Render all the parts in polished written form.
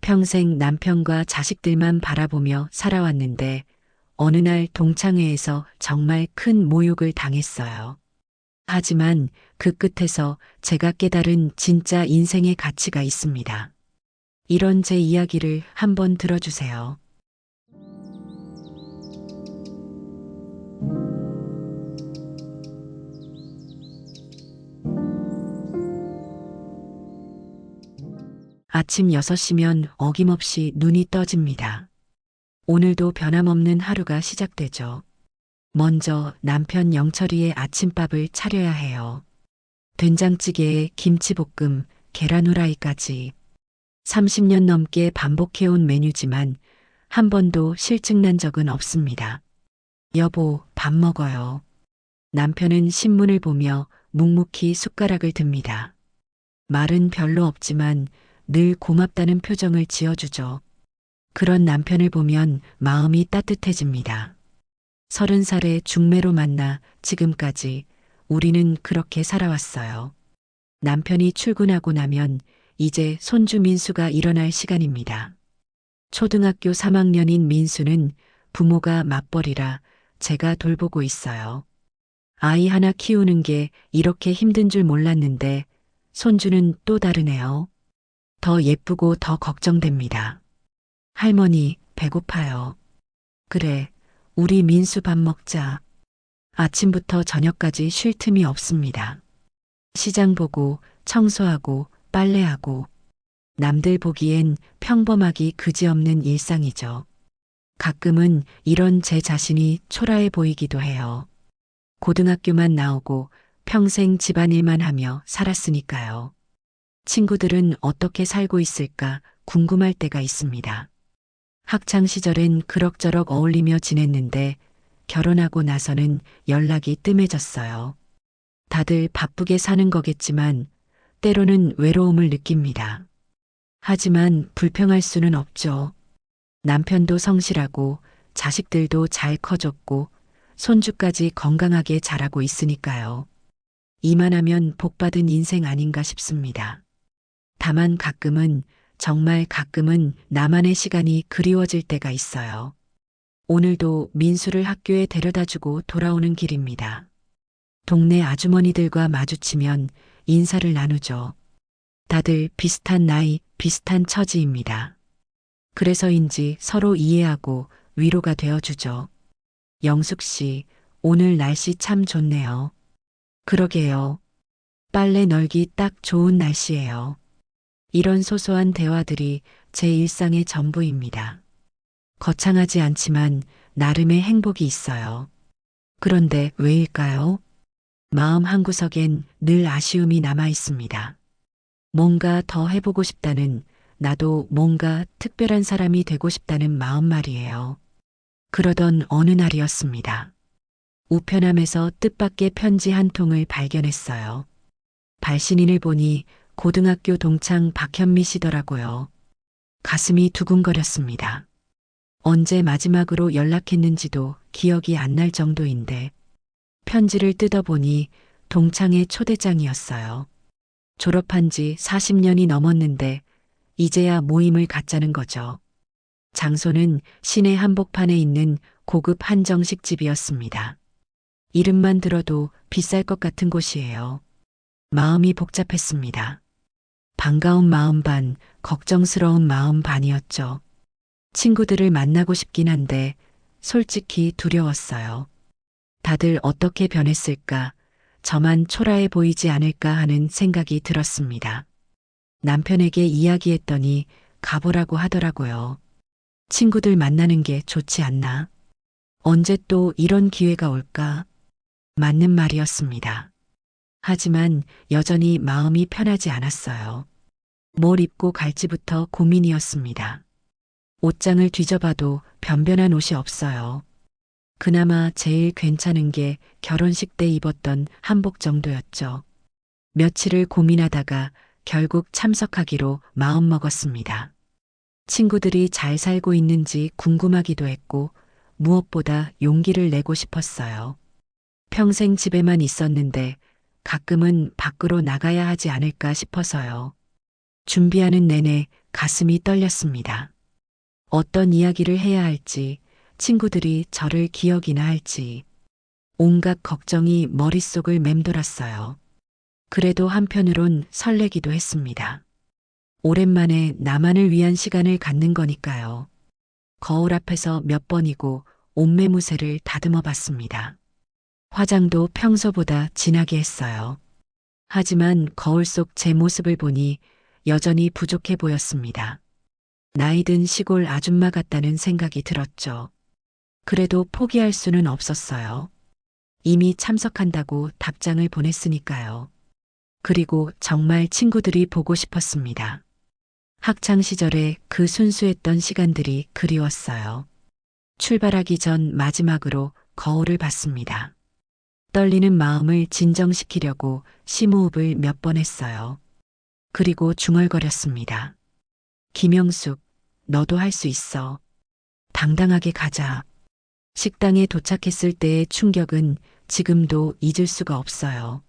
평생 남편과 자식들만 바라보며 살아왔는데 어느 날 동창회에서 정말 큰 모욕을 당했어요. 하지만 그 끝에서 제가 깨달은 진짜 인생의 가치가 있습니다. 이런 제 이야기를 한번 들어주세요. 아침 6시면 어김없이 눈이 떠집니다. 오늘도 변함없는 하루가 시작되죠. 먼저 남편 영철이의 아침밥을 차려야 해요. 된장찌개에 김치볶음, 계란 후라이까지. 30년 넘게 반복해온 메뉴지만 한 번도 실증난 적은 없습니다. 여보, 밥 먹어요. 남편은 신문을 보며 묵묵히 숟가락을 듭니다. 말은 별로 없지만 늘 고맙다는 표정을 지어주죠. 그런 남편을 보면 마음이 따뜻해집니다. 30살에 중매로 만나 지금까지 우리는 그렇게 살아왔어요. 남편이 출근하고 나면 이제 손주 민수가 일어날 시간입니다. 초등학교 3학년인 민수는 부모가 맞벌이라 제가 돌보고 있어요. 아이 하나 키우는 게 이렇게 힘든 줄 몰랐는데 손주는 또 다르네요. 더 예쁘고 더 걱정됩니다. 할머니, 배고파요. 그래, 우리 민수 밥 먹자. 아침부터 저녁까지 쉴 틈이 없습니다. 시장 보고, 청소하고, 빨래하고. 남들 보기엔 평범하기 그지없는 일상이죠. 가끔은 이런 제 자신이 초라해 보이기도 해요. 고등학교만 나오고 평생 집안일만 하며 살았으니까요. 친구들은 어떻게 살고 있을까 궁금할 때가 있습니다. 학창 시절엔 그럭저럭 어울리며 지냈는데 결혼하고 나서는 연락이 뜸해졌어요. 다들 바쁘게 사는 거겠지만 때로는 외로움을 느낍니다. 하지만 불평할 수는 없죠. 남편도 성실하고 자식들도 잘 커졌고 손주까지 건강하게 자라고 있으니까요. 이만하면 복받은 인생 아닌가 싶습니다. 다만 가끔은, 정말 가끔은 나만의 시간이 그리워질 때가 있어요. 오늘도 민수를 학교에 데려다주고 돌아오는 길입니다. 동네 아주머니들과 마주치면 인사를 나누죠. 다들 비슷한 나이, 비슷한 처지입니다. 그래서인지 서로 이해하고 위로가 되어주죠. 영숙 씨, 오늘 날씨 참 좋네요. 그러게요. 빨래 널기 딱 좋은 날씨예요. 이런 소소한 대화들이 제 일상의 전부입니다. 거창하지 않지만 나름의 행복이 있어요. 그런데 왜일까요? 마음 한구석엔 늘 아쉬움이 남아 있습니다. 뭔가 더 해보고 싶다는, 나도 뭔가 특별한 사람이 되고 싶다는 마음 말이에요. 그러던 어느 날이었습니다. 우편함에서 뜻밖의 편지 한 통을 발견했어요. 발신인을 보니 고등학교 동창 박현미 씨더라고요. 가슴이 두근거렸습니다. 언제 마지막으로 연락했는지도 기억이 안 날 정도인데 편지를 뜯어보니 동창의 초대장이었어요. 졸업한 지 40년이 넘었는데 이제야 모임을 갖자는 거죠. 장소는 시내 한복판에 있는 고급 한정식 집이었습니다. 이름만 들어도 비쌀 것 같은 곳이에요. 마음이 복잡했습니다. 반가운 마음 반, 걱정스러운 마음 반이었죠. 친구들을 만나고 싶긴 한데 솔직히 두려웠어요. 다들 어떻게 변했을까, 저만 초라해 보이지 않을까 하는 생각이 들었습니다. 남편에게 이야기했더니 가보라고 하더라고요. 친구들 만나는 게 좋지 않나? 언제 또 이런 기회가 올까? 맞는 말이었습니다. 하지만 여전히 마음이 편하지 않았어요. 뭘 입고 갈지부터 고민이었습니다. 옷장을 뒤져봐도 변변한 옷이 없어요. 그나마 제일 괜찮은 게 결혼식 때 입었던 한복 정도였죠. 며칠을 고민하다가 결국 참석하기로 마음먹었습니다. 친구들이 잘 살고 있는지 궁금하기도 했고 무엇보다 용기를 내고 싶었어요. 평생 집에만 있었는데 가끔은 밖으로 나가야 하지 않을까 싶어서요. 준비하는 내내 가슴이 떨렸습니다. 어떤 이야기를 해야 할지, 친구들이 저를 기억이나 할지, 온갖 걱정이 머릿속을 맴돌았어요. 그래도 한편으론 설레기도 했습니다. 오랜만에 나만을 위한 시간을 갖는 거니까요. 거울 앞에서 몇 번이고 옷매무새를 다듬어 봤습니다. 화장도 평소보다 진하게 했어요. 하지만 거울 속 제 모습을 보니 여전히 부족해 보였습니다. 나이든 시골 아줌마 같다는 생각이 들었죠. 그래도 포기할 수는 없었어요. 이미 참석한다고 답장을 보냈으니까요. 그리고 정말 친구들이 보고 싶었습니다. 학창 시절에 그 순수했던 시간들이 그리웠어요. 출발하기 전 마지막으로 거울을 봤습니다. 떨리는 마음을 진정시키려고 심호흡을 몇 번 했어요. 그리고 중얼거렸습니다. 김영숙, 너도 할 수 있어. 당당하게 가자. 식당에 도착했을 때의 충격은 지금도 잊을 수가 없어요.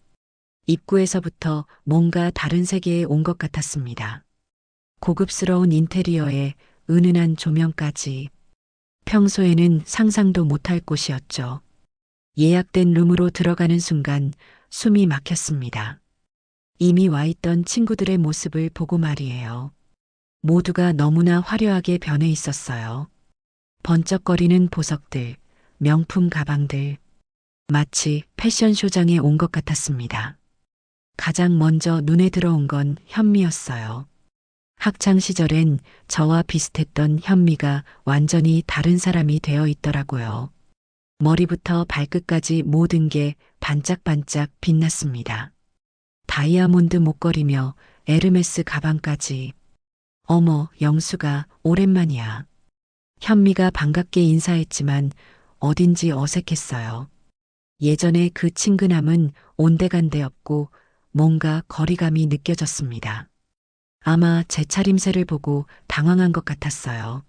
입구에서부터 뭔가 다른 세계에 온 것 같았습니다. 고급스러운 인테리어에 은은한 조명까지. 평소에는 상상도 못할 곳이었죠. 예약된 룸으로 들어가는 순간 숨이 막혔습니다. 이미 와 있던 친구들의 모습을 보고 말이에요. 모두가 너무나 화려하게 변해 있었어요. 번쩍거리는 보석들, 명품 가방들, 마치 패션쇼장에 온 것 같았습니다. 가장 먼저 눈에 들어온 건 현미였어요. 학창 시절엔 저와 비슷했던 현미가 완전히 다른 사람이 되어 있더라고요. 머리부터 발끝까지 모든 게 반짝반짝 빛났습니다. 다이아몬드 목걸이며 에르메스 가방까지. 어머, 영수가 오랜만이야. 현미가 반갑게 인사했지만 어딘지 어색했어요. 예전에 그 친근함은 온데간데 없고 뭔가 거리감이 느껴졌습니다. 아마 제 차림새를 보고 당황한 것 같았어요.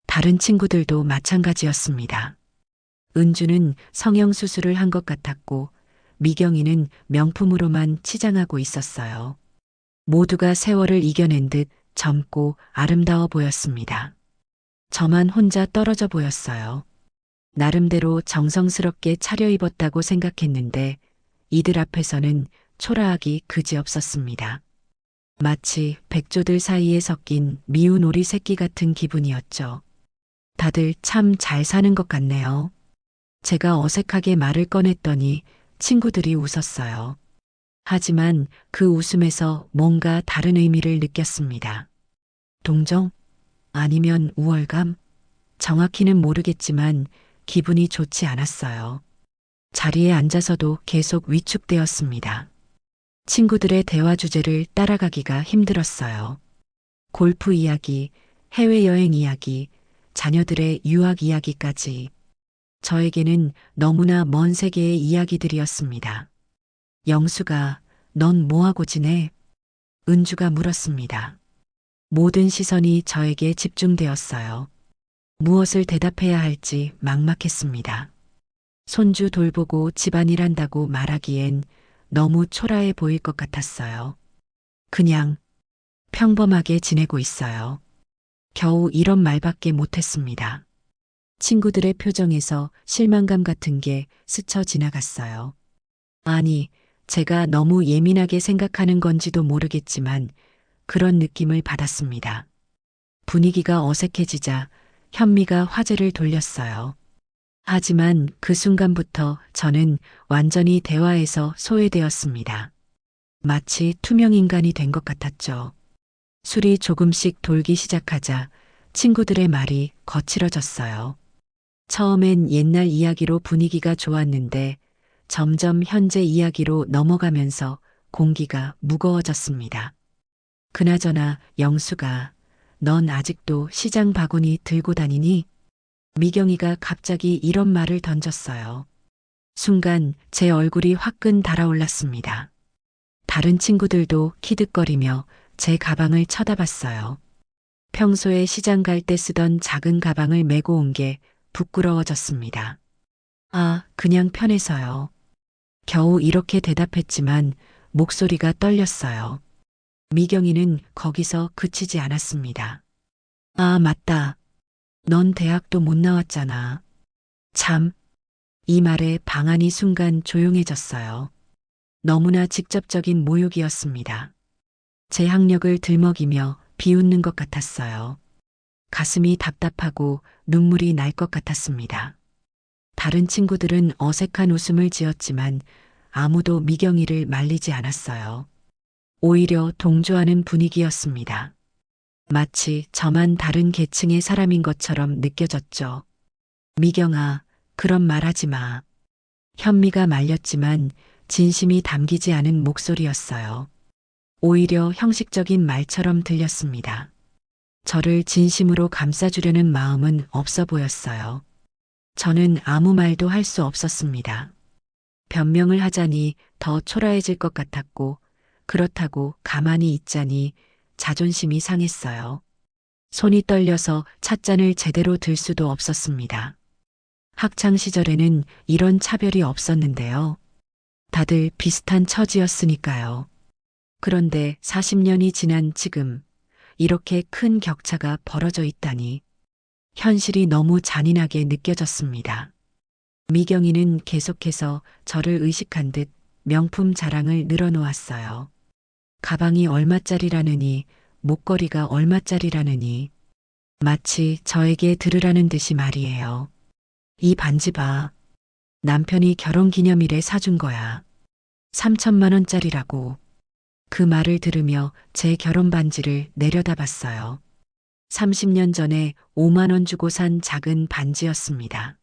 다른 친구들도 마찬가지였습니다. 은주는 성형수술을 한 것 같았고 미경이는 명품으로만 치장하고 있었어요. 모두가 세월을 이겨낸 듯 젊고 아름다워 보였습니다. 저만 혼자 떨어져 보였어요. 나름대로 정성스럽게 차려입었다고 생각했는데 이들 앞에서는 초라하기 그지없었습니다. 마치 백조들 사이에 섞인 미운 오리 새끼 같은 기분이었죠. 다들 참 잘 사는 것 같네요. 제가 어색하게 말을 꺼냈더니 친구들이 웃었어요. 하지만 그 웃음에서 뭔가 다른 의미를 느꼈습니다. 동정? 아니면 우월감? 정확히는 모르겠지만 기분이 좋지 않았어요. 자리에 앉아서도 계속 위축되었습니다. 친구들의 대화 주제를 따라가기가 힘들었어요. 골프 이야기, 해외여행 이야기, 자녀들의 유학 이야기까지. 저에게는 너무나 먼 세계의 이야기들이었습니다. 영수가, 넌 뭐하고 지내? 은주가 물었습니다. 모든 시선이 저에게 집중되었어요. 무엇을 대답해야 할지 막막했습니다. 손주 돌보고 집안일 한다고 말하기엔 너무 초라해 보일 것 같았어요. 그냥 평범하게 지내고 있어요. 겨우 이런 말밖에 못했습니다. 친구들의 표정에서 실망감 같은 게 스쳐 지나갔어요. 아니, 제가 너무 예민하게 생각하는 건지도 모르겠지만 그런 느낌을 받았습니다. 분위기가 어색해지자 현미가 화제를 돌렸어요. 하지만 그 순간부터 저는 완전히 대화에서 소외되었습니다. 마치 투명인간이 된 것 같았죠. 술이 조금씩 돌기 시작하자 친구들의 말이 거칠어졌어요. 처음엔 옛날 이야기로 분위기가 좋았는데 점점 현재 이야기로 넘어가면서 공기가 무거워졌습니다. 그나저나 영수가 넌 아직도 시장 바구니 들고 다니니? 미경이가 갑자기 이런 말을 던졌어요. 순간 제 얼굴이 화끈 달아올랐습니다. 다른 친구들도 키득거리며 제 가방을 쳐다봤어요. 평소에 시장 갈 때 쓰던 작은 가방을 메고 온 게 부끄러워졌습니다. 아, 그냥 편해서요. 겨우 이렇게 대답했지만 목소리가 떨렸어요. 미경이는 거기서 그치지 않았습니다. 아, 맞다. 넌 대학도 못 나왔잖아. 참, 이 말에 방 안이 순간 조용해졌어요. 너무나 직접적인 모욕이었습니다. 제 학력을 들먹이며 비웃는 것 같았어요. 가슴이 답답하고 눈물이 날 것 같았습니다. 다른 친구들은 어색한 웃음을 지었지만 아무도 미경이를 말리지 않았어요. 오히려 동조하는 분위기였습니다. 마치 저만 다른 계층의 사람인 것처럼 느껴졌죠. 미경아, 그런 말 하지 마. 현미가 말렸지만 진심이 담기지 않은 목소리였어요. 오히려 형식적인 말처럼 들렸습니다. 저를 진심으로 감싸주려는 마음은 없어 보였어요. 저는 아무 말도 할 수 없었습니다. 변명을 하자니 더 초라해질 것 같았고, 그렇다고 가만히 있자니 자존심이 상했어요. 손이 떨려서 찻잔을 제대로 들 수도 없었습니다. 학창 시절에는 이런 차별이 없었는데요. 다들 비슷한 처지였으니까요. 그런데 40년이 지난 지금 이렇게 큰 격차가 벌어져 있다니 현실이 너무 잔인하게 느껴졌습니다. 미경이는 계속해서 저를 의식한 듯 명품 자랑을 늘어놓았어요. 가방이 얼마짜리라느니, 목걸이가 얼마짜리라느니, 마치 저에게 들으라는 듯이 말이에요. 이 반지 봐. 남편이 결혼기념일에 사준 거야. 3천만 원짜리라고. 그 말을 들으며 제 결혼 반지를 내려다봤어요. 30년 전에 5만 원 주고 산 작은 반지였습니다.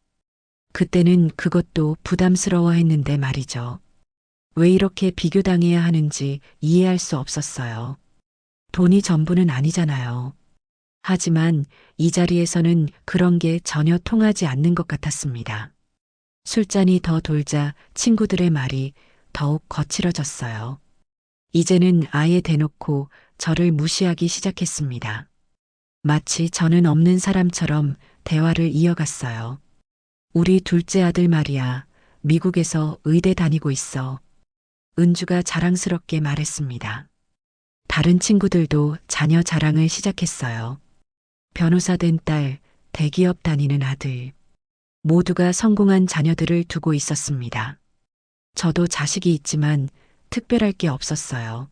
그때는 그것도 부담스러워했는데 말이죠. 왜 이렇게 비교당해야 하는지 이해할 수 없었어요. 돈이 전부는 아니잖아요. 하지만 이 자리에서는 그런 게 전혀 통하지 않는 것 같았습니다. 술잔이 더 돌자 친구들의 말이 더욱 거칠어졌어요. 이제는 아예 대놓고 저를 무시하기 시작했습니다. 마치 저는 없는 사람처럼 대화를 이어갔어요. 우리 둘째 아들 말이야. 미국에서 의대 다니고 있어. 은주가 자랑스럽게 말했습니다. 다른 친구들도 자녀 자랑을 시작했어요. 변호사 된 딸, 대기업 다니는 아들. 모두가 성공한 자녀들을 두고 있었습니다. 저도 자식이 있지만 특별할 게 없었어요.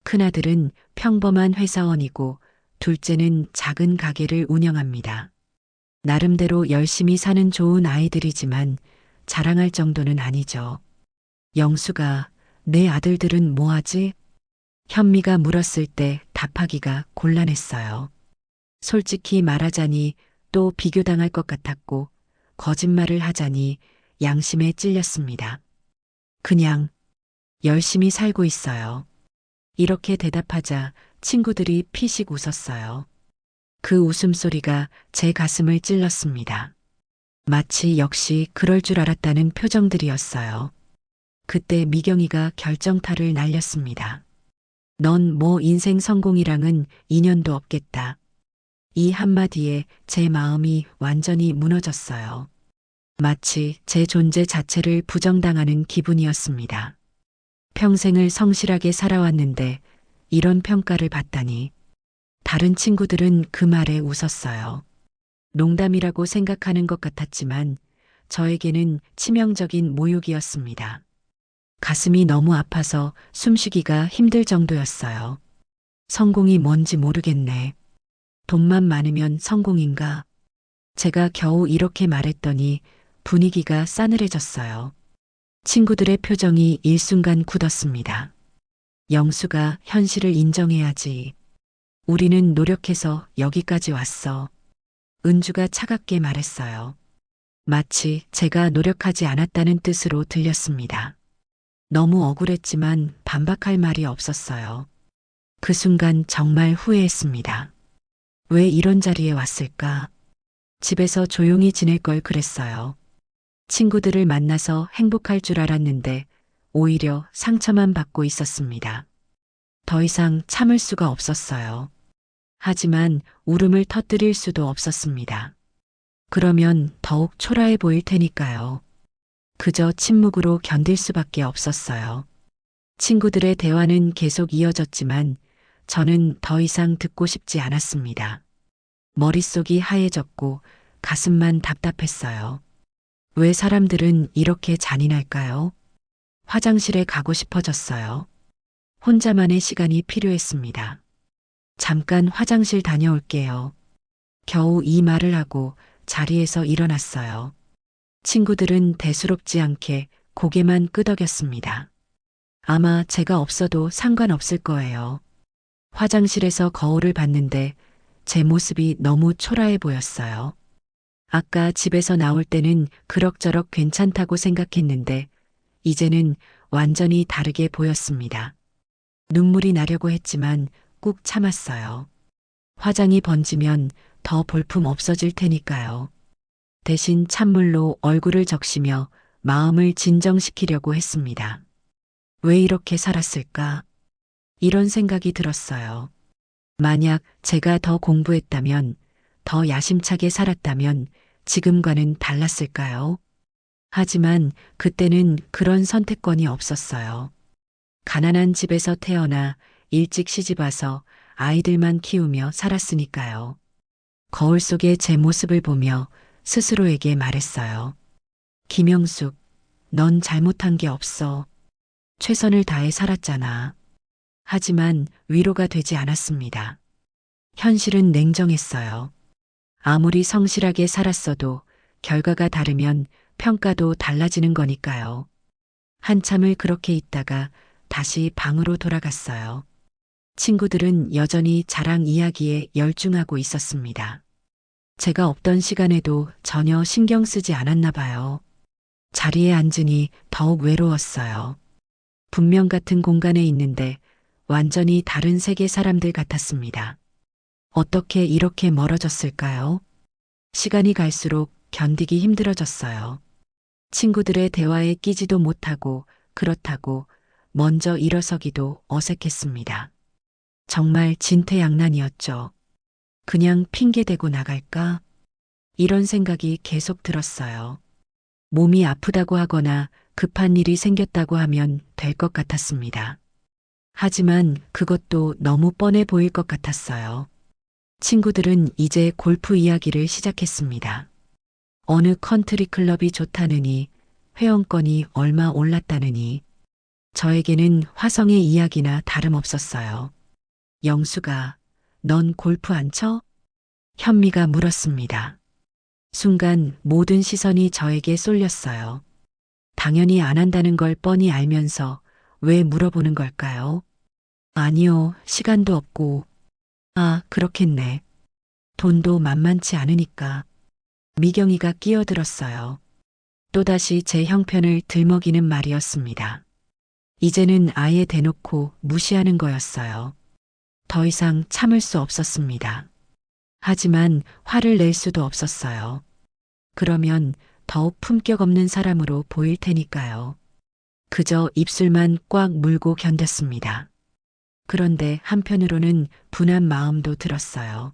큰아들은 평범한 회사원이고 둘째는 작은 가게를 운영합니다. 나름대로 열심히 사는 좋은 아이들이지만 자랑할 정도는 아니죠. 영수가 내 아들들은 뭐하지? 현미가 물었을 때 답하기가 곤란했어요. 솔직히 말하자니 또 비교당할 것 같았고 거짓말을 하자니 양심에 찔렸습니다. 그냥 열심히 살고 있어요. 이렇게 대답하자 친구들이 피식 웃었어요. 그 웃음소리가 제 가슴을 찔렀습니다. 마치 역시 그럴 줄 알았다는 표정들이었어요. 그때 미경이가 결정타를 날렸습니다. 넌 뭐 인생 성공이랑은 인연도 없겠다. 이 한마디에 제 마음이 완전히 무너졌어요. 마치 제 존재 자체를 부정당하는 기분이었습니다. 평생을 성실하게 살아왔는데 이런 평가를 받다니. 다른 친구들은 그 말에 웃었어요. 농담이라고 생각하는 것 같았지만 저에게는 치명적인 모욕이었습니다. 가슴이 너무 아파서 숨쉬기가 힘들 정도였어요. 성공이 뭔지 모르겠네. 돈만 많으면 성공인가? 제가 겨우 이렇게 말했더니 분위기가 싸늘해졌어요. 친구들의 표정이 일순간 굳었습니다. 영수가 현실을 인정해야지. 우리는 노력해서 여기까지 왔어. 은주가 차갑게 말했어요. 마치 제가 노력하지 않았다는 뜻으로 들렸습니다. 너무 억울했지만 반박할 말이 없었어요. 그 순간 정말 후회했습니다. 왜 이런 자리에 왔을까? 집에서 조용히 지낼 걸 그랬어요. 친구들을 만나서 행복할 줄 알았는데 오히려 상처만 받고 있었습니다. 더 이상 참을 수가 없었어요. 하지만 울음을 터뜨릴 수도 없었습니다. 그러면 더욱 초라해 보일 테니까요. 그저 침묵으로 견딜 수밖에 없었어요. 친구들의 대화는 계속 이어졌지만 저는 더 이상 듣고 싶지 않았습니다. 머릿속이 하얘졌고 가슴만 답답했어요. 왜 사람들은 이렇게 잔인할까요? 화장실에 가고 싶어졌어요. 혼자만의 시간이 필요했습니다. 잠깐 화장실 다녀올게요. 겨우 이 말을 하고 자리에서 일어났어요. 친구들은 대수롭지 않게 고개만 끄덕였습니다. 아마 제가 없어도 상관없을 거예요. 화장실에서 거울을 봤는데 제 모습이 너무 초라해 보였어요. 아까 집에서 나올 때는 그럭저럭 괜찮다고 생각했는데 이제는 완전히 다르게 보였습니다. 눈물이 나려고 했지만 꾹 참았어요. 화장이 번지면 더 볼품 없어질 테니까요. 대신 찬물로 얼굴을 적시며 마음을 진정시키려고 했습니다. 왜 이렇게 살았을까? 이런 생각이 들었어요. 만약 제가 더 공부했다면, 더 야심차게 살았다면 지금과는 달랐을까요? 하지만 그때는 그런 선택권이 없었어요. 가난한 집에서 태어나 일찍 시집와서 아이들만 키우며 살았으니까요. 거울 속에 제 모습을 보며 스스로에게 말했어요. 김영숙, 넌 잘못한 게 없어. 최선을 다해 살았잖아. 하지만 위로가 되지 않았습니다. 현실은 냉정했어요. 아무리 성실하게 살았어도 결과가 다르면 평가도 달라지는 거니까요. 한참을 그렇게 있다가 다시 방으로 돌아갔어요. 친구들은 여전히 자랑 이야기에 열중하고 있었습니다. 제가 없던 시간에도 전혀 신경 쓰지 않았나 봐요. 자리에 앉으니 더욱 외로웠어요. 분명 같은 공간에 있는데 완전히 다른 세계 사람들 같았습니다. 어떻게 이렇게 멀어졌을까요? 시간이 갈수록 견디기 힘들어졌어요. 친구들의 대화에 끼지도 못하고 그렇다고 먼저 일어서기도 어색했습니다. 정말 진퇴양난이었죠. 그냥 핑계대고 나갈까? 이런 생각이 계속 들었어요. 몸이 아프다고 하거나 급한 일이 생겼다고 하면 될 것 같았습니다. 하지만 그것도 너무 뻔해 보일 것 같았어요. 친구들은 이제 골프 이야기를 시작했습니다. 어느 컨트리 클럽이 좋다느니, 회원권이 얼마 올랐다느니, 저에게는 화성의 이야기나 다름없었어요. 영수가, 넌 골프 안 쳐? 현미가 물었습니다. 순간 모든 시선이 저에게 쏠렸어요. 당연히 안 한다는 걸 뻔히 알면서 왜 물어보는 걸까요? 아니요, 시간도 없고. 아, 그렇겠네. 돈도 만만치 않으니까. 미경이가 끼어들었어요. 또다시 제 형편을 들먹이는 말이었습니다. 이제는 아예 대놓고 무시하는 거였어요. 더 이상 참을 수 없었습니다. 하지만 화를 낼 수도 없었어요. 그러면 더욱 품격 없는 사람으로 보일 테니까요. 그저 입술만 꽉 물고 견뎠습니다. 그런데 한편으로는 분한 마음도 들었어요.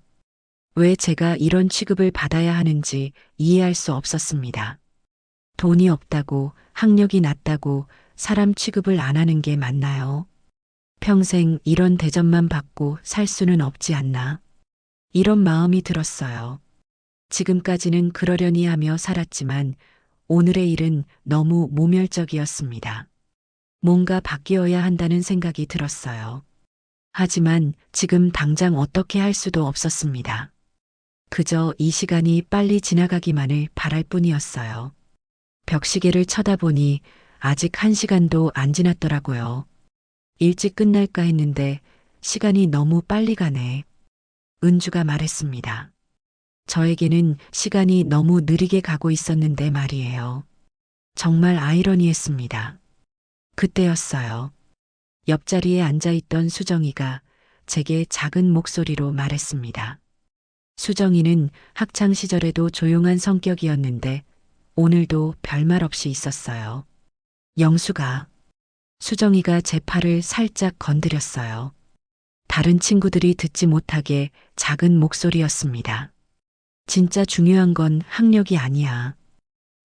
왜 제가 이런 취급을 받아야 하는지 이해할 수 없었습니다. 돈이 없다고, 학력이 낮다고 사람 취급을 안 하는 게 맞나요? 평생 이런 대접만 받고 살 수는 없지 않나? 이런 마음이 들었어요. 지금까지는 그러려니 하며 살았지만 오늘의 일은 너무 모멸적이었습니다. 뭔가 바뀌어야 한다는 생각이 들었어요. 하지만 지금 당장 어떻게 할 수도 없었습니다. 그저 이 시간이 빨리 지나가기만을 바랄 뿐이었어요. 벽시계를 쳐다보니 아직 1시간도 안 지났더라고요. 일찍 끝날까 했는데 시간이 너무 빨리 가네. 은주가 말했습니다. 저에게는 시간이 너무 느리게 가고 있었는데 말이에요. 정말 아이러니했습니다. 그때였어요. 옆자리에 앉아있던 수정이가 제게 작은 목소리로 말했습니다. 수정이는 학창 시절에도 조용한 성격이었는데 오늘도 별말 없이 있었어요. 영수가, 수정이가 제 팔을 살짝 건드렸어요. 다른 친구들이 듣지 못하게 작은 목소리였습니다. 진짜 중요한 건 학력이 아니야.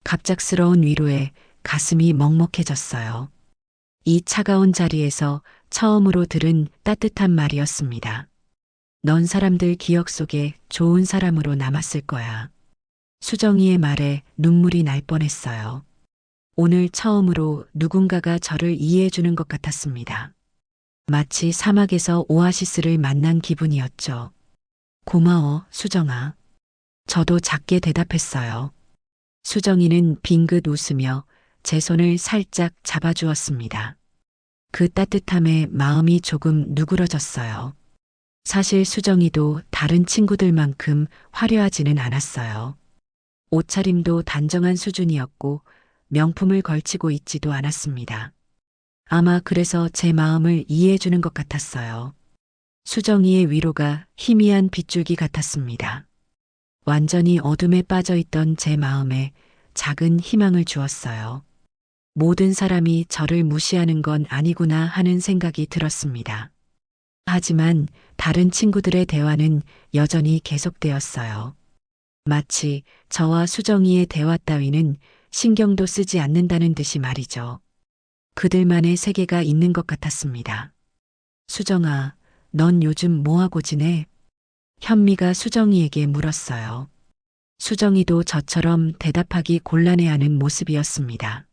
갑작스러운 위로에 가슴이 먹먹해졌어요. 이 차가운 자리에서 처음으로 들은 따뜻한 말이었습니다. 넌 사람들 기억 속에 좋은 사람으로 남았을 거야. 수정이의 말에 눈물이 날 뻔했어요. 오늘 처음으로 누군가가 저를 이해해 주는 것 같았습니다. 마치 사막에서 오아시스를 만난 기분이었죠. 고마워, 수정아. 저도 작게 대답했어요. 수정이는 빙긋 웃으며 제 손을 살짝 잡아주었습니다. 그 따뜻함에 마음이 조금 누그러졌어요. 사실 수정이도 다른 친구들만큼 화려하지는 않았어요. 옷차림도 단정한 수준이었고 명품을 걸치고 있지도 않았습니다. 아마 그래서 제 마음을 이해해 주는 것 같았어요. 수정이의 위로가 희미한 빗줄기 같았습니다. 완전히 어둠에 빠져 있던 제 마음에 작은 희망을 주었어요. 모든 사람이 저를 무시하는 건 아니구나 하는 생각이 들었습니다. 하지만 다른 친구들의 대화는 여전히 계속되었어요. 마치 저와 수정이의 대화 따위는 신경도 쓰지 않는다는 듯이 말이죠. 그들만의 세계가 있는 것 같았습니다. 수정아, 넌 요즘 뭐하고 지내? 현미가 수정이에게 물었어요. 수정이도 저처럼 대답하기 곤란해하는 모습이었습니다.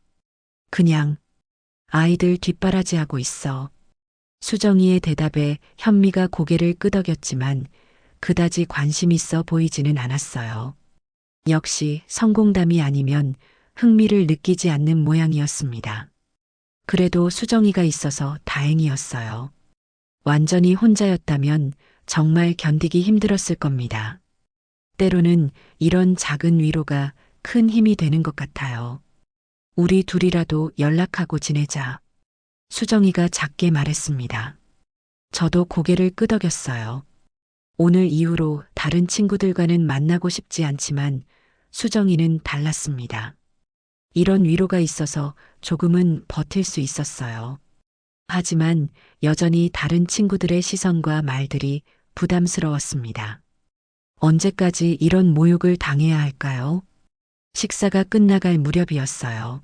그냥 아이들 뒷바라지하고 있어. 수정이의 대답에 현미가 고개를 끄덕였지만 그다지 관심 있어 보이지는 않았어요. 역시 성공담이 아니면 흥미를 느끼지 않는 모양이었습니다. 그래도 수정이가 있어서 다행이었어요. 완전히 혼자였다면 정말 견디기 힘들었을 겁니다. 때로는 이런 작은 위로가 큰 힘이 되는 것 같아요. 우리 둘이라도 연락하고 지내자. 수정이가 작게 말했습니다. 저도 고개를 끄덕였어요. 오늘 이후로 다른 친구들과는 만나고 싶지 않지만 수정이는 달랐습니다. 이런 위로가 있어서 조금은 버틸 수 있었어요. 하지만 여전히 다른 친구들의 시선과 말들이 부담스러웠습니다. 언제까지 이런 모욕을 당해야 할까요? 식사가 끝나갈 무렵이었어요.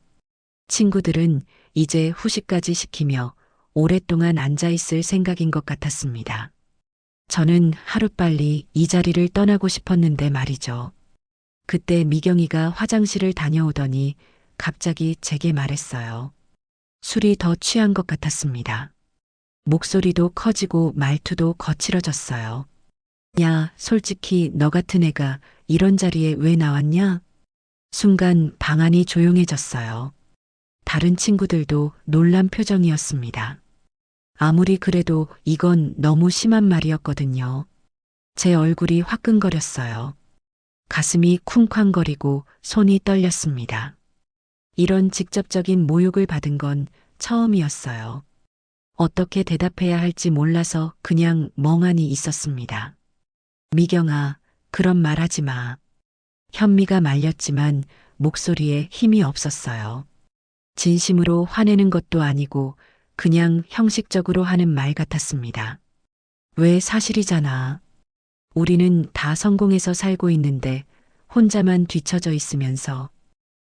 친구들은 이제 후식까지 시키며 오랫동안 앉아있을 생각인 것 같았습니다. 저는 하루빨리 이 자리를 떠나고 싶었는데 말이죠. 그때 미경이가 화장실을 다녀오더니 갑자기 제게 말했어요. 술이 더 취한 것 같았습니다. 목소리도 커지고 말투도 거칠어졌어요. 야, 솔직히 너 같은 애가 이런 자리에 왜 나왔냐? 순간 방 안이 조용해졌어요. 다른 친구들도 놀란 표정이었습니다. 아무리 그래도 이건 너무 심한 말이었거든요. 제 얼굴이 화끈거렸어요. 가슴이 쿵쾅거리고 손이 떨렸습니다. 이런 직접적인 모욕을 받은 건 처음이었어요. 어떻게 대답해야 할지 몰라서 그냥 멍하니 있었습니다. 미경아, 그런 말 하지 마. 현미가 말렸지만 목소리에 힘이 없었어요. 진심으로 화내는 것도 아니고 그냥 형식적으로 하는 말 같았습니다. 왜 사실이잖아. 우리는 다 성공해서 살고 있는데 혼자만 뒤처져 있으면서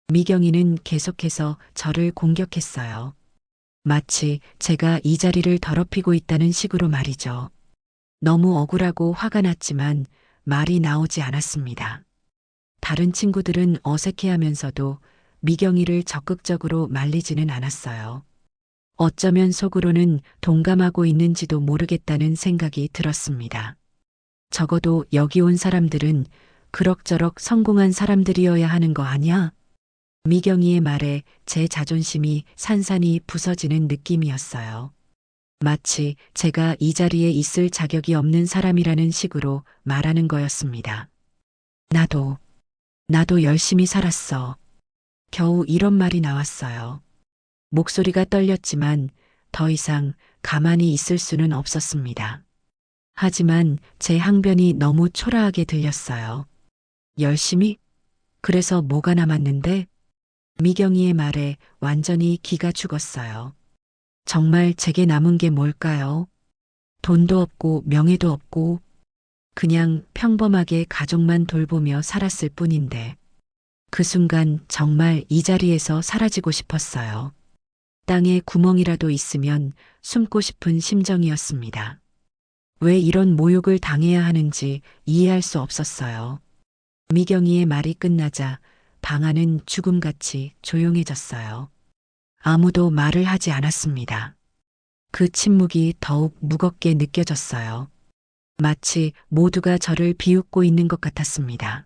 미경이는 계속해서 저를 공격했어요. 마치 제가 이 자리를 더럽히고 있다는 식으로 말이죠. 너무 억울하고 화가 났지만 말이 나오지 않았습니다. 다른 친구들은 어색해하면서도 미경이를 적극적으로 말리지는 않았어요. 어쩌면 속으로는 동감하고 있는지도 모르겠다는 생각이 들었습니다. 적어도 여기 온 사람들은 그럭저럭 성공한 사람들이어야 하는 거 아냐? 미경이의 말에 제 자존심이 산산이 부서지는 느낌이었어요. 마치 제가 이 자리에 있을 자격이 없는 사람이라는 식으로 말하는 거였습니다. 나도 열심히 살았어. 겨우 이런 말이 나왔어요. 목소리가 떨렸지만 더 이상 가만히 있을 수는 없었습니다. 하지만 제 항변이 너무 초라하게 들렸어요. 열심히? 그래서 뭐가 남았는데? 미경이의 말에 완전히 기가 죽었어요. 정말 제게 남은 게 뭘까요? 돈도 없고 명예도 없고 그냥 평범하게 가족만 돌보며 살았을 뿐인데 그 순간 정말 이 자리에서 사라지고 싶었어요. 땅에 구멍이라도 있으면 숨고 싶은 심정이었습니다. 왜 이런 모욕을 당해야 하는지 이해할 수 없었어요. 미경이의 말이 끝나자 방 안은 죽음같이 조용해졌어요. 아무도 말을 하지 않았습니다. 그 침묵이 더욱 무겁게 느껴졌어요. 마치 모두가 저를 비웃고 있는 것 같았습니다.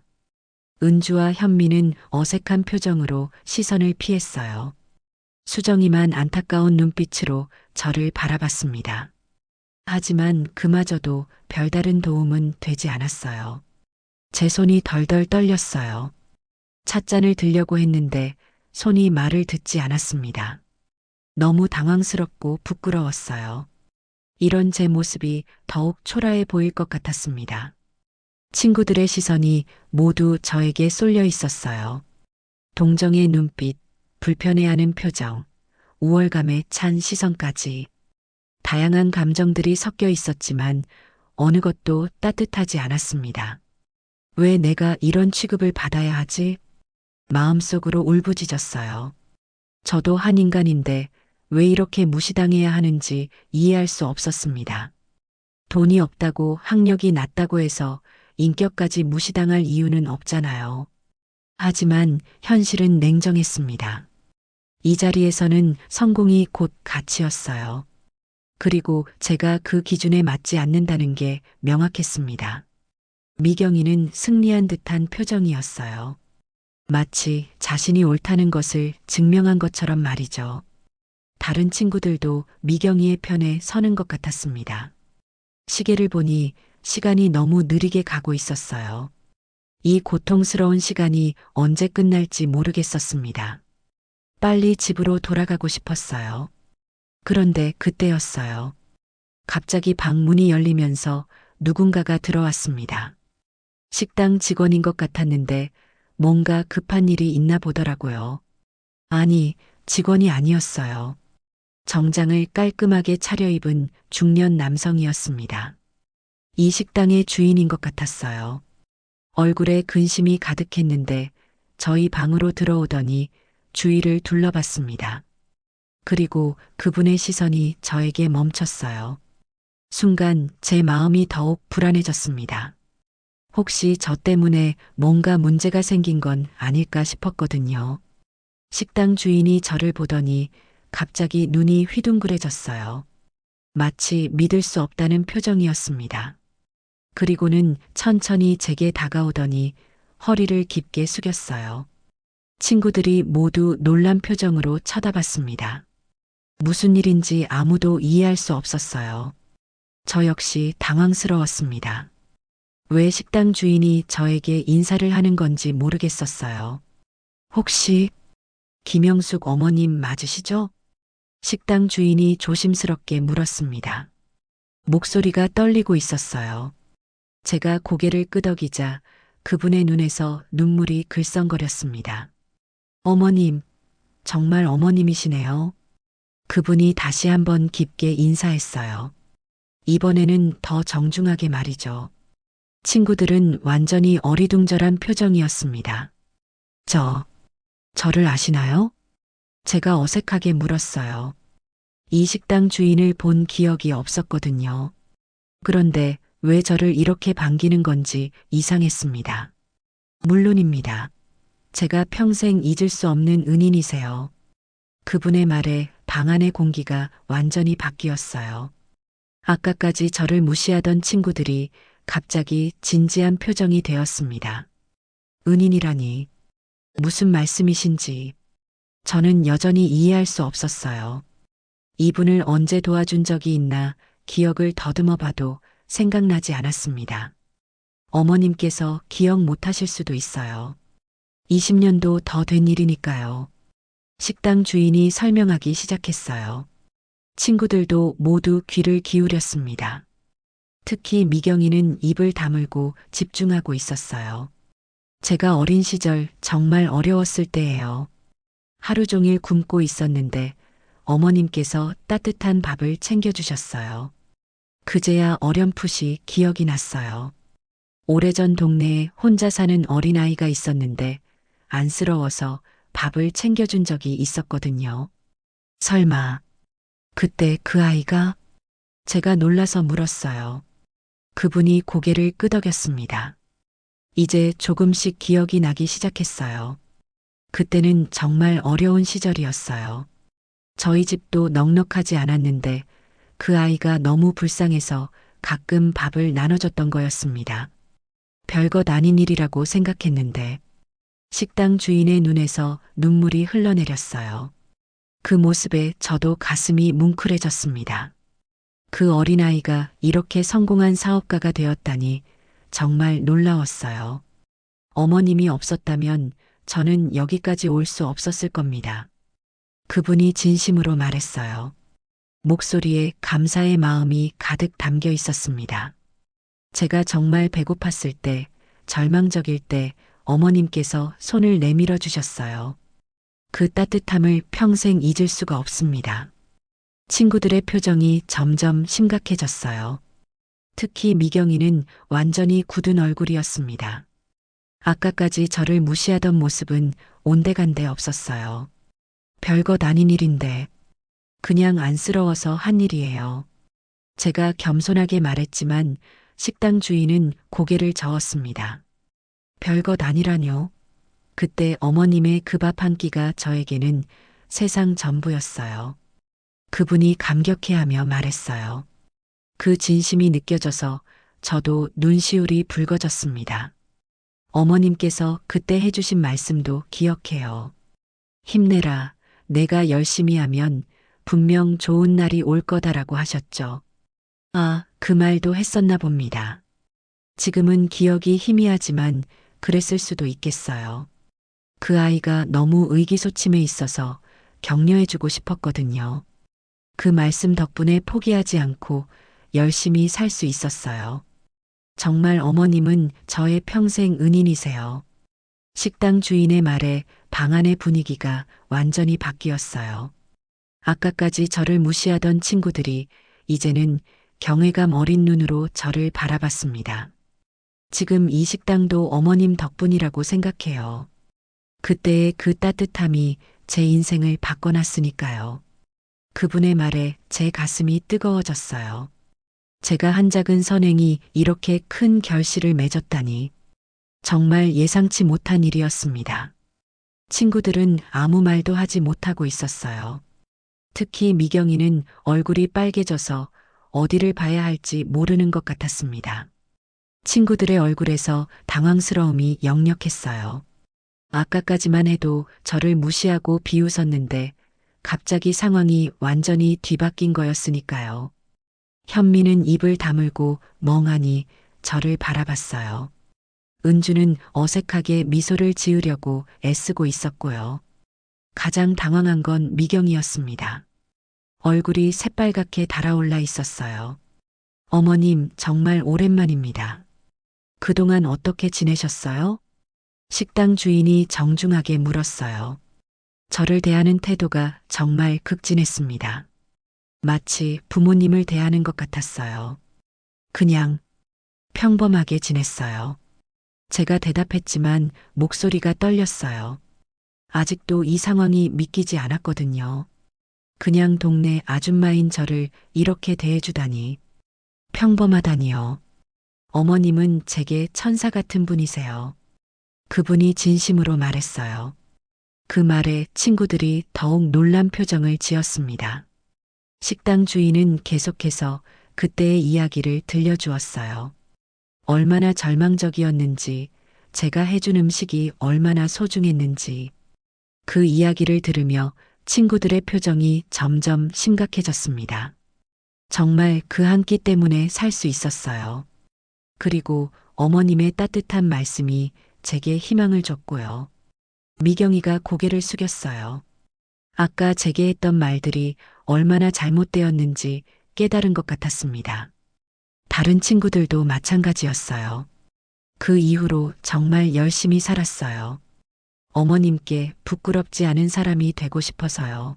은주와 현미는 어색한 표정으로 시선을 피했어요. 수정이만 안타까운 눈빛으로 저를 바라봤습니다. 하지만 그마저도 별다른 도움은 되지 않았어요. 제 손이 덜덜 떨렸어요. 찻잔을 들려고 했는데 손이 말을 듣지 않았습니다. 너무 당황스럽고 부끄러웠어요. 이런 제 모습이 더욱 초라해 보일 것 같았습니다. 친구들의 시선이 모두 저에게 쏠려 있었어요. 동정의 눈빛, 불편해하는 표정, 우월감에 찬 시선까지. 다양한 감정들이 섞여 있었지만 어느 것도 따뜻하지 않았습니다. 왜 내가 이런 취급을 받아야 하지? 마음속으로 울부짖었어요. 저도 한 인간인데 왜 이렇게 무시당해야 하는지 이해할 수 없었습니다. 돈이 없다고 학력이 낮다고 해서 인격까지 무시당할 이유는 없잖아요. 하지만 현실은 냉정했습니다. 이 자리에서는 성공이 곧 가치였어요. 그리고 제가 그 기준에 맞지 않는다는 게 명확했습니다. 미경이는 승리한 듯한 표정이었어요. 마치 자신이 옳다는 것을 증명한 것처럼 말이죠. 다른 친구들도 미경이의 편에 서는 것 같았습니다. 시계를 보니 시간이 너무 느리게 가고 있었어요. 이 고통스러운 시간이 언제 끝날지 모르겠었습니다. 빨리 집으로 돌아가고 싶었어요. 그런데 그때였어요. 갑자기 방 문이 열리면서 누군가가 들어왔습니다. 식당 직원인 것 같았는데 뭔가 급한 일이 있나 보더라고요. 아니, 직원이 아니었어요. 정장을 깔끔하게 차려입은 중년 남성이었습니다. 이 식당의 주인인 것 같았어요. 얼굴에 근심이 가득했는데 저희 방으로 들어오더니 주위를 둘러봤습니다. 그리고 그분의 시선이 저에게 멈췄어요. 순간 제 마음이 더욱 불안해졌습니다. 혹시 저 때문에 뭔가 문제가 생긴 건 아닐까 싶었거든요. 식당 주인이 저를 보더니 갑자기 눈이 휘둥그레졌어요. 마치 믿을 수 없다는 표정이었습니다. 그리고는 천천히 제게 다가오더니 허리를 깊게 숙였어요. 친구들이 모두 놀란 표정으로 쳐다봤습니다. 무슨 일인지 아무도 이해할 수 없었어요. 저 역시 당황스러웠습니다. 왜 식당 주인이 저에게 인사를 하는 건지 모르겠었어요. 혹시 김영숙 어머님 맞으시죠? 식당 주인이 조심스럽게 물었습니다. 목소리가 떨리고 있었어요. 제가 고개를 끄덕이자 그분의 눈에서 눈물이 글썽거렸습니다. 어머님, 정말 어머님이시네요. 그분이 다시 한번 깊게 인사했어요. 이번에는 더 정중하게 말이죠. 친구들은 완전히 어리둥절한 표정이었습니다. 저를 아시나요? 제가 어색하게 물었어요. 이 식당 주인을 본 기억이 없었거든요. 그런데 왜 저를 이렇게 반기는 건지 이상했습니다. 물론입니다. 제가 평생 잊을 수 없는 은인이세요. 그분의 말에 방 안의 공기가 완전히 바뀌었어요. 아까까지 저를 무시하던 친구들이 갑자기 진지한 표정이 되었습니다. 은인이라니 무슨 말씀이신지 저는 여전히 이해할 수 없었어요. 이분을 언제 도와준 적이 있나 기억을 더듬어 봐도 생각나지 않았습니다. 어머님께서 기억 못 하실 수도 있어요. 20년도 더 된 일이니까요. 식당 주인이 설명하기 시작했어요. 친구들도 모두 귀를 기울였습니다. 특히 미경이는 입을 다물고 집중하고 있었어요. 제가 어린 시절 정말 어려웠을 때예요. 하루 종일 굶고 있었는데 어머님께서 따뜻한 밥을 챙겨주셨어요. 그제야 어렴풋이 기억이 났어요. 오래전 동네에 혼자 사는 어린아이가 있었는데 안쓰러워서 밥을 챙겨준 적이 있었거든요. 설마, 그때 그 아이가? 제가 놀라서 물었어요. 그분이 고개를 끄덕였습니다. 이제 조금씩 기억이 나기 시작했어요. 그때는 정말 어려운 시절이었어요. 저희 집도 넉넉하지 않았는데 그 아이가 너무 불쌍해서 가끔 밥을 나눠줬던 거였습니다. 별것 아닌 일이라고 생각했는데 식당 주인의 눈에서 눈물이 흘러내렸어요. 그 모습에 저도 가슴이 뭉클해졌습니다. 그 어린아이가 이렇게 성공한 사업가가 되었다니 정말 놀라웠어요. 어머님이 없었다면 저는 여기까지 올 수 없었을 겁니다. 그분이 진심으로 말했어요. 목소리에 감사의 마음이 가득 담겨 있었습니다. 제가 정말 배고팠을 때, 절망적일 때 어머님께서 손을 내밀어 주셨어요. 그 따뜻함을 평생 잊을 수가 없습니다. 친구들의 표정이 점점 심각해졌어요. 특히 미경이는 완전히 굳은 얼굴이었습니다. 아까까지 저를 무시하던 모습은 온데간데 없었어요. 별것 아닌 일인데 그냥 안쓰러워서 한 일이에요. 제가 겸손하게 말했지만 식당 주인은 고개를 저었습니다. 별것 아니라뇨. 그때 어머님의 그 밥 한 끼가 저에게는 세상 전부였어요. 그분이 감격해하며 말했어요. 그 진심이 느껴져서 저도 눈시울이 붉어졌습니다. 어머님께서 그때 해주신 말씀도 기억해요. 힘내라. 내가 열심히 하면 분명 좋은 날이 올 거다라고 하셨죠. 아, 그 말도 했었나 봅니다. 지금은 기억이 희미하지만 그랬을 수도 있겠어요. 그 아이가 너무 의기소침해 있어서 격려해주고 싶었거든요. 그 말씀 덕분에 포기하지 않고 열심히 살 수 있었어요. 정말 어머님은 저의 평생 은인이세요. 식당 주인의 말에 방 안의 분위기가 완전히 바뀌었어요. 아까까지 저를 무시하던 친구들이 이제는 경외감 어린 눈으로 저를 바라봤습니다. 지금 이 식당도 어머님 덕분이라고 생각해요. 그때의 그 따뜻함이 제 인생을 바꿔놨으니까요. 그분의 말에 제 가슴이 뜨거워졌어요. 제가 한 작은 선행이 이렇게 큰 결실을 맺었다니 정말 예상치 못한 일이었습니다. 친구들은 아무 말도 하지 못하고 있었어요. 특히 미경이는 얼굴이 빨개져서 어디를 봐야 할지 모르는 것 같았습니다. 친구들의 얼굴에서 당황스러움이 역력했어요. 아까까지만 해도 저를 무시하고 비웃었는데 갑자기 상황이 완전히 뒤바뀐 거였으니까요. 현미는 입을 다물고 멍하니 저를 바라봤어요. 은주는 어색하게 미소를 지으려고 애쓰고 있었고요. 가장 당황한 건 미경이었습니다. 얼굴이 새빨갛게 달아올라 있었어요. 어머님, 정말 오랜만입니다. 그동안 어떻게 지내셨어요? 식당 주인이 정중하게 물었어요. 저를 대하는 태도가 정말 극진했습니다. 마치 부모님을 대하는 것 같았어요. 그냥 평범하게 지냈어요. 제가 대답했지만 목소리가 떨렸어요. 아직도 이 상황이 믿기지 않았거든요. 그냥 동네 아줌마인 저를 이렇게 대해주다니. 평범하다니요. 어머님은 제게 천사 같은 분이세요. 그분이 진심으로 말했어요. 그 말에 친구들이 더욱 놀란 표정을 지었습니다. 식당 주인은 계속해서 그때의 이야기를 들려주었어요. 얼마나 절망적이었는지, 제가 해준 음식이 얼마나 소중했는지. 그 이야기를 들으며 친구들의 표정이 점점 심각해졌습니다. 정말 그 한 끼 때문에 살 수 있었어요. 그리고 어머님의 따뜻한 말씀이 제게 희망을 줬고요. 미경이가 고개를 숙였어요. 아까 제게 했던 말들이 얼마나 잘못되었는지 깨달은 것 같았습니다. 다른 친구들도 마찬가지였어요. 그 이후로 정말 열심히 살았어요. 어머님께 부끄럽지 않은 사람이 되고 싶어서요.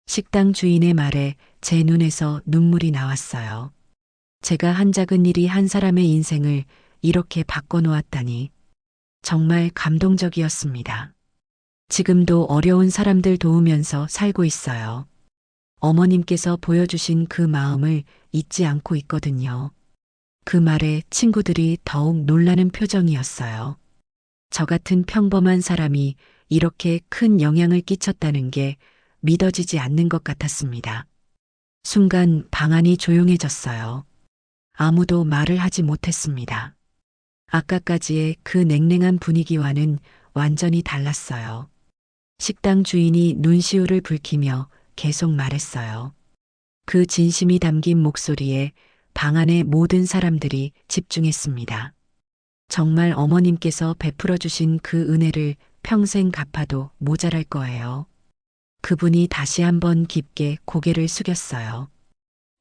식당 주인의 말에 제 눈에서 눈물이 나왔어요. 제가 한 작은 일이 한 사람의 인생을 이렇게 바꿔놓았다니 정말 감동적이었습니다. 지금도 어려운 사람들 도우면서 살고 있어요. 어머님께서 보여주신 그 마음을 잊지 않고 있거든요. 그 말에 친구들이 더욱 놀라는 표정이었어요. 저 같은 평범한 사람이 이렇게 큰 영향을 끼쳤다는 게 믿어지지 않는 것 같았습니다. 순간 방 안이 조용해졌어요. 아무도 말을 하지 못했습니다. 아까까지의 그 냉랭한 분위기와는 완전히 달랐어요. 식당 주인이 눈시울을 붉히며 계속 말했어요. 그 진심이 담긴 목소리에 방 안의 모든 사람들이 집중했습니다. 정말 어머님께서 베풀어 주신 그 은혜를 평생 갚아도 모자랄 거예요. 그분이 다시 한번 깊게 고개를 숙였어요.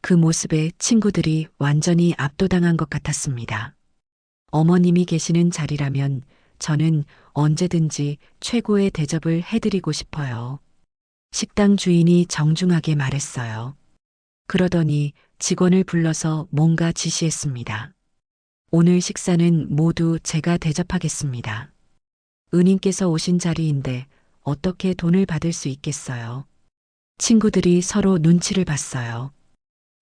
그 모습에 친구들이 완전히 압도당한 것 같았습니다. 어머님이 계시는 자리라면 저는 언제든지 최고의 대접을 해드리고 싶어요. 식당 주인이 정중하게 말했어요. 그러더니 직원을 불러서 뭔가 지시했습니다. 오늘 식사는 모두 제가 대접하겠습니다. 은인께서 오신 자리인데 어떻게 돈을 받을 수 있겠어요? 친구들이 서로 눈치를 봤어요.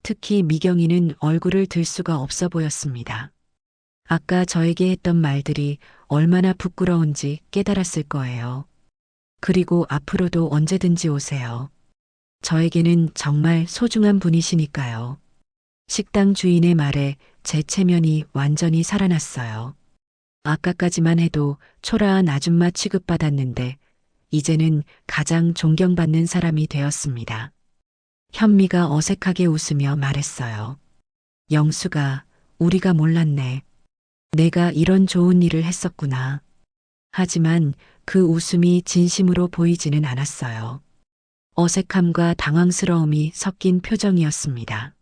특히 미경이는 얼굴을 들 수가 없어 보였습니다. 아까 저에게 했던 말들이 얼마나 부끄러운지 깨달았을 거예요. 그리고 앞으로도 언제든지 오세요. 저에게는 정말 소중한 분이시니까요. 식당 주인의 말에 제 체면이 완전히 살아났어요. 아까까지만 해도 초라한 아줌마 취급받았는데 이제는 가장 존경받는 사람이 되었습니다. 현미가 어색하게 웃으며 말했어요. 영수가, 우리가 몰랐네. 내가 이런 좋은 일을 했었구나. 하지만 그 웃음이 진심으로 보이지는 않았어요. 어색함과 당황스러움이 섞인 표정이었습니다.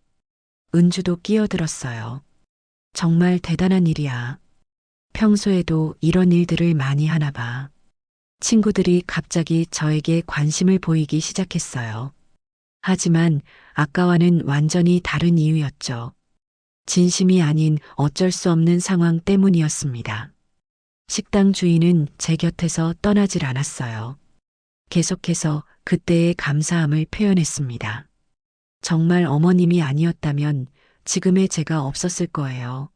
은주도 끼어들었어요. 정말 대단한 일이야. 평소에도 이런 일들을 많이 하나 봐. 친구들이 갑자기 저에게 관심을 보이기 시작했어요. 하지만 아까와는 완전히 다른 이유였죠. 진심이 아닌 어쩔 수 없는 상황 때문이었습니다. 식당 주인은 제 곁에서 떠나질 않았어요. 계속해서 그때의 감사함을 표현했습니다. 정말 어머님이 아니었다면 지금의 제가 없었을 거예요.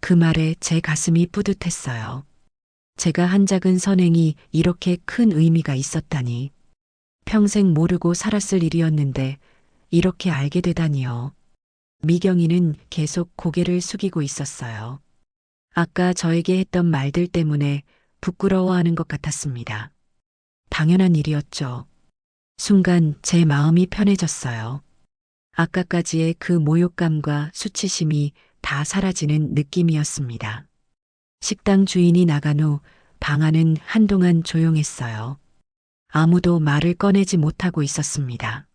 그 말에 제 가슴이 뿌듯했어요. 제가 한 작은 선행이 이렇게 큰 의미가 있었다니. 평생 모르고 살았을 일이었는데 이렇게 알게 되다니요. 미경이는 계속 고개를 숙이고 있었어요. 아까 저에게 했던 말들 때문에 부끄러워하는 것 같았습니다. 당연한 일이었죠. 순간 제 마음이 편해졌어요. 아까까지의 그 모욕감과 수치심이 다 사라지는 느낌이었습니다. 식당 주인이 나간 후 방 안은 한동안 조용했어요. 아무도 말을 꺼내지 못하고 있었습니다.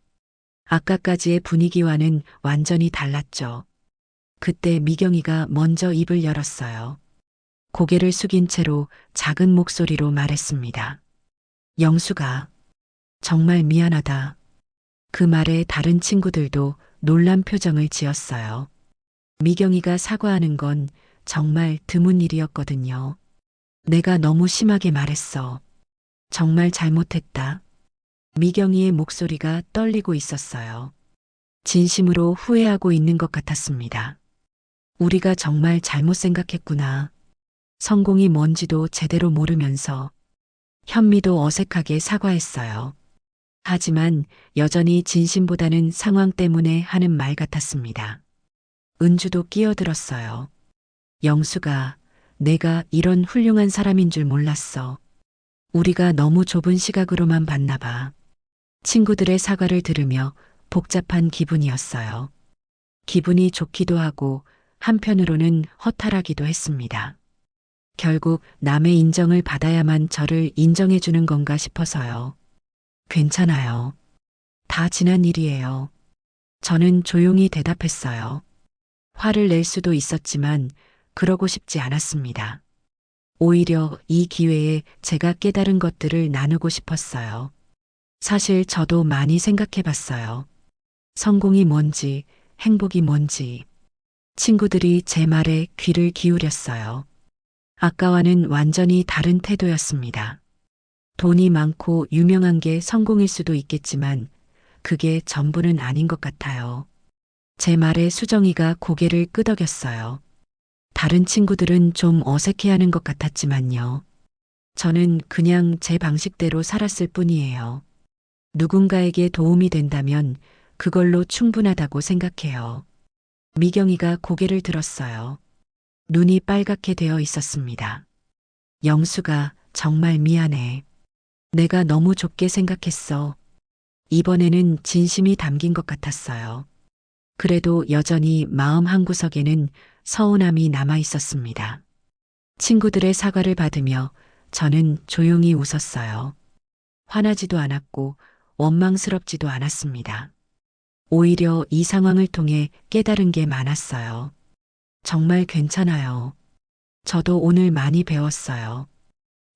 아까까지의 분위기와는 완전히 달랐죠. 그때 미경이가 먼저 입을 열었어요. 고개를 숙인 채로 작은 목소리로 말했습니다. 영수가, 정말 미안하다. 그 말에 다른 친구들도 놀란 표정을 지었어요. 미경이가 사과하는 건 정말 드문 일이었거든요. 내가 너무 심하게 말했어. 정말 잘못했다. 미경이의 목소리가 떨리고 있었어요. 진심으로 후회하고 있는 것 같았습니다. 우리가 정말 잘못 생각했구나. 성공이 뭔지도 제대로 모르면서. 현미도 어색하게 사과했어요. 하지만 여전히 진심보다는 상황 때문에 하는 말 같았습니다. 은주도 끼어들었어요. 영수가, 내가 이런 훌륭한 사람인 줄 몰랐어. 우리가 너무 좁은 시각으로만 봤나 봐. 친구들의 사과를 들으며 복잡한 기분이었어요. 기분이 좋기도 하고 한편으로는 허탈하기도 했습니다. 결국 남의 인정을 받아야만 저를 인정해주는 건가 싶어서요. 괜찮아요. 다 지난 일이에요. 저는 조용히 대답했어요. 화를 낼 수도 있었지만 그러고 싶지 않았습니다. 오히려 이 기회에 제가 깨달은 것들을 나누고 싶었어요. 사실 저도 많이 생각해 봤어요. 성공이 뭔지, 행복이 뭔지. 친구들이 제 말에 귀를 기울였어요. 아까와는 완전히 다른 태도였습니다. 돈이 많고 유명한 게 성공일 수도 있겠지만 그게 전부는 아닌 것 같아요. 제 말에 수정이가 고개를 끄덕였어요. 다른 친구들은 좀 어색해하는 것 같았지만요. 저는 그냥 제 방식대로 살았을 뿐이에요. 누군가에게 도움이 된다면 그걸로 충분하다고 생각해요. 미경이가 고개를 들었어요. 눈이 빨갛게 되어 있었습니다. 영수가 정말 미안해. 내가 너무 좁게 생각했어. 이번에는 진심이 담긴 것 같았어요. 그래도 여전히 마음 한구석에는 서운함이 남아 있었습니다. 친구들의 사과를 받으며 저는 조용히 웃었어요. 화나지도 않았고 원망스럽지도 않았습니다. 오히려 이 상황을 통해 깨달은 게 많았어요. 정말 괜찮아요. 저도 오늘 많이 배웠어요.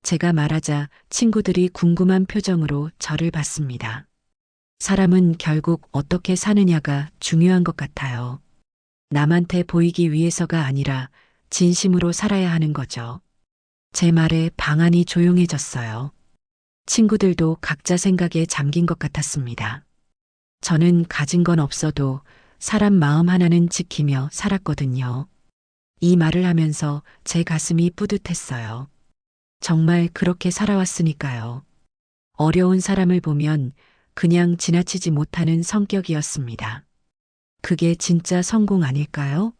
제가 말하자 친구들이 궁금한 표정으로 저를 봤습니다. 사람은 결국 어떻게 사느냐가 중요한 것 같아요. 남한테 보이기 위해서가 아니라 진심으로 살아야 하는 거죠. 제 말에 방안이 조용해졌어요. 친구들도 각자 생각에 잠긴 것 같았습니다. 저는 가진 건 없어도 사람 마음 하나는 지키며 살았거든요. 이 말을 하면서 제 가슴이 뿌듯했어요. 정말 그렇게 살아왔으니까요. 어려운 사람을 보면 그냥 지나치지 못하는 성격이었습니다. 그게 진짜 성공 아닐까요?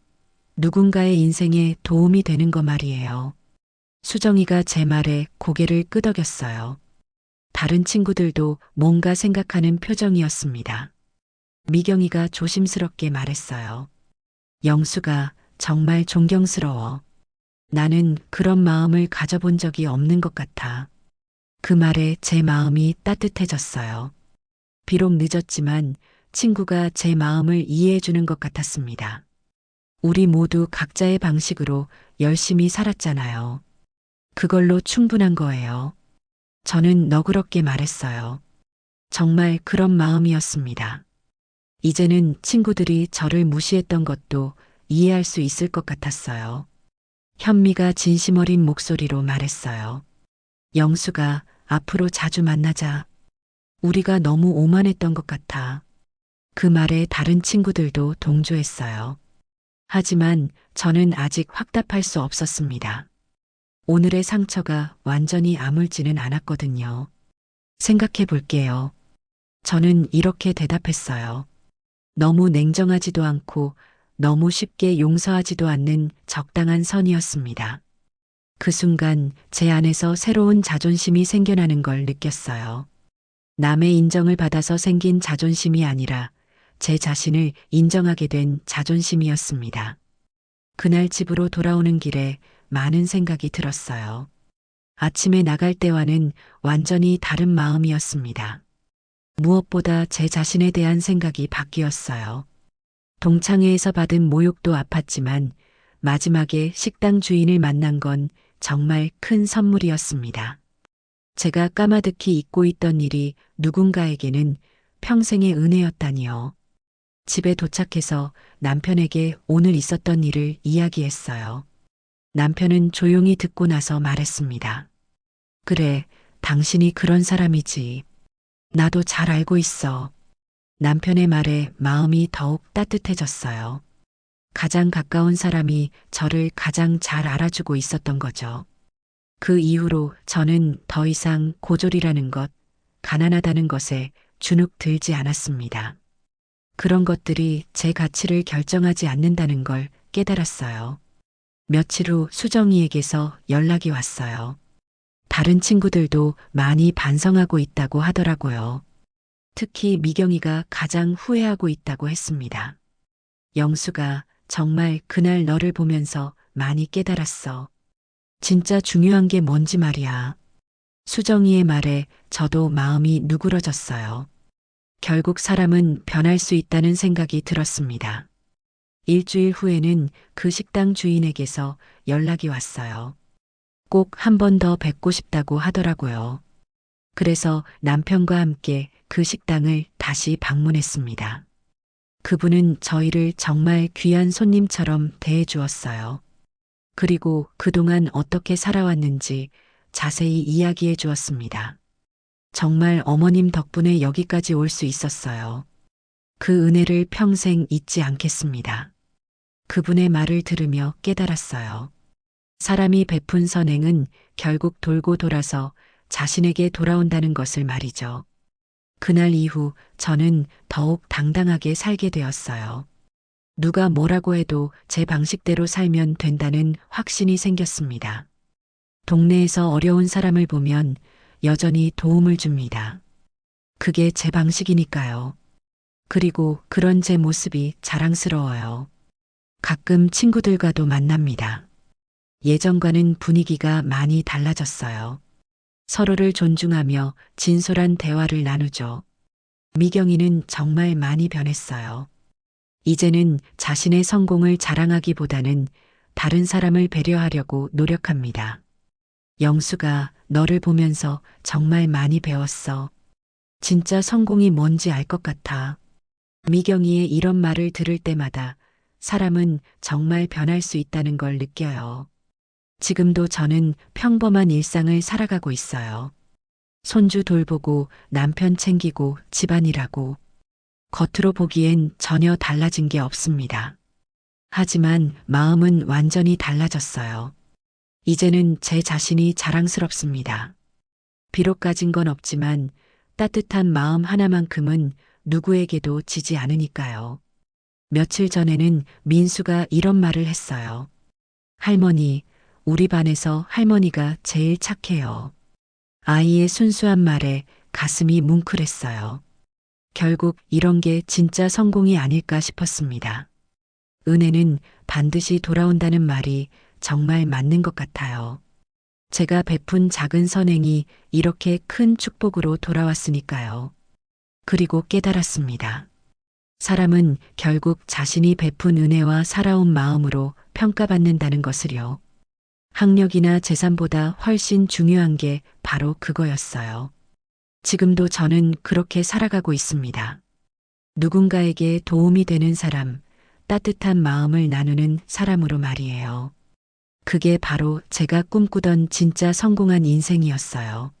누군가의 인생에 도움이 되는 거 말이에요. 수정이가 제 말에 고개를 끄덕였어요. 다른 친구들도 뭔가 생각하는 표정이었습니다. 미경이가 조심스럽게 말했어요. 영수가 정말 존경스러워. 나는 그런 마음을 가져본 적이 없는 것 같아. 그 말에 제 마음이 따뜻해졌어요. 비록 늦었지만 친구가 제 마음을 이해해 주는 것 같았습니다. 우리 모두 각자의 방식으로 열심히 살았잖아요. 그걸로 충분한 거예요. 저는 너그럽게 말했어요. 정말 그런 마음이었습니다. 이제는 친구들이 저를 무시했던 것도 이해할 수 있을 것 같았어요. 현미가 진심 어린 목소리로 말했어요. 영수가 앞으로 자주 만나자. 우리가 너무 오만했던 것 같아. 그 말에 다른 친구들도 동조했어요. 하지만 저는 아직 확답할 수 없었습니다. 오늘의 상처가 완전히 아물지는 않았거든요. 생각해 볼게요. 저는 이렇게 대답했어요. 너무 냉정하지도 않고 너무 쉽게 용서하지도 않는 적당한 선이었습니다. 그 순간 제 안에서 새로운 자존심이 생겨나는 걸 느꼈어요. 남의 인정을 받아서 생긴 자존심이 아니라 제 자신을 인정하게 된 자존심이었습니다. 그날 집으로 돌아오는 길에 많은 생각이 들었어요. 아침에 나갈 때와는 완전히 다른 마음이었습니다. 무엇보다 제 자신에 대한 생각이 바뀌었어요. 동창회에서 받은 모욕도 아팠지만 마지막에 식당 주인을 만난 건 정말 큰 선물이었습니다. 제가 까마득히 잊고 있던 일이 누군가에게는 평생의 은혜였다니요. 집에 도착해서 남편에게 오늘 있었던 일을 이야기했어요. 남편은 조용히 듣고 나서 말했습니다. 그래, 당신이 그런 사람이지. 나도 잘 알고 있어. 남편의 말에 마음이 더욱 따뜻해졌어요. 가장 가까운 사람이 저를 가장 잘 알아주고 있었던 거죠. 그 이후로 저는 더 이상 고졸이라는 것, 가난하다는 것에 주눅 들지 않았습니다. 그런 것들이 제 가치를 결정하지 않는다는 걸 깨달았어요. 며칠 후 수정이에게서 연락이 왔어요. 다른 친구들도 많이 반성하고 있다고 하더라고요. 특히 미경이가 가장 후회하고 있다고 했습니다. 영수가 정말 그날 너를 보면서 많이 깨달았어. 진짜 중요한 게 뭔지 말이야. 수정이의 말에 저도 마음이 누그러졌어요. 결국 사람은 변할 수 있다는 생각이 들었습니다. 일주일 후에는 그 식당 주인에게서 연락이 왔어요. 꼭 한 번 더 뵙고 싶다고 하더라고요. 그래서 남편과 함께 그 식당을 다시 방문했습니다. 그분은 저희를 정말 귀한 손님처럼 대해 주었어요. 그리고 그동안 어떻게 살아왔는지 자세히 이야기해 주었습니다. 정말 어머님 덕분에 여기까지 올 수 있었어요. 그 은혜를 평생 잊지 않겠습니다. 그분의 말을 들으며 깨달았어요. 사람이 베푼 선행은 결국 돌고 돌아서 자신에게 돌아온다는 것을 말이죠. 그날 이후 저는 더욱 당당하게 살게 되었어요. 누가 뭐라고 해도 제 방식대로 살면 된다는 확신이 생겼습니다. 동네에서 어려운 사람을 보면 여전히 도움을 줍니다. 그게 제 방식이니까요. 그리고 그런 제 모습이 자랑스러워요. 가끔 친구들과도 만납니다. 예전과는 분위기가 많이 달라졌어요. 서로를 존중하며 진솔한 대화를 나누죠. 미경이는 정말 많이 변했어요. 이제는 자신의 성공을 자랑하기보다는 다른 사람을 배려하려고 노력합니다. 영수가 너를 보면서 정말 많이 배웠어. 진짜 성공이 뭔지 알 것 같아. 미경이의 이런 말을 들을 때마다 사람은 정말 변할 수 있다는 걸 느껴요. 지금도 저는 평범한 일상을 살아가고 있어요. 손주 돌보고 남편 챙기고 집안일하고 겉으로 보기엔 전혀 달라진 게 없습니다. 하지만 마음은 완전히 달라졌어요. 이제는 제 자신이 자랑스럽습니다. 비록 가진 건 없지만 따뜻한 마음 하나만큼은 누구에게도 지지 않으니까요. 며칠 전에는 민수가 이런 말을 했어요. 할머니, 우리 반에서 할머니가 제일 착해요. 아이의 순수한 말에 가슴이 뭉클했어요. 결국 이런 게 진짜 성공이 아닐까 싶었습니다. 은혜는 반드시 돌아온다는 말이 정말 맞는 것 같아요. 제가 베푼 작은 선행이 이렇게 큰 축복으로 돌아왔으니까요. 그리고 깨달았습니다. 사람은 결국 자신이 베푼 은혜와 살아온 마음으로 평가받는다는 것을요. 학력이나 재산보다 훨씬 중요한 게 바로 그거였어요. 지금도 저는 그렇게 살아가고 있습니다. 누군가에게 도움이 되는 사람, 따뜻한 마음을 나누는 사람으로 말이에요. 그게 바로 제가 꿈꾸던 진짜 성공한 인생이었어요.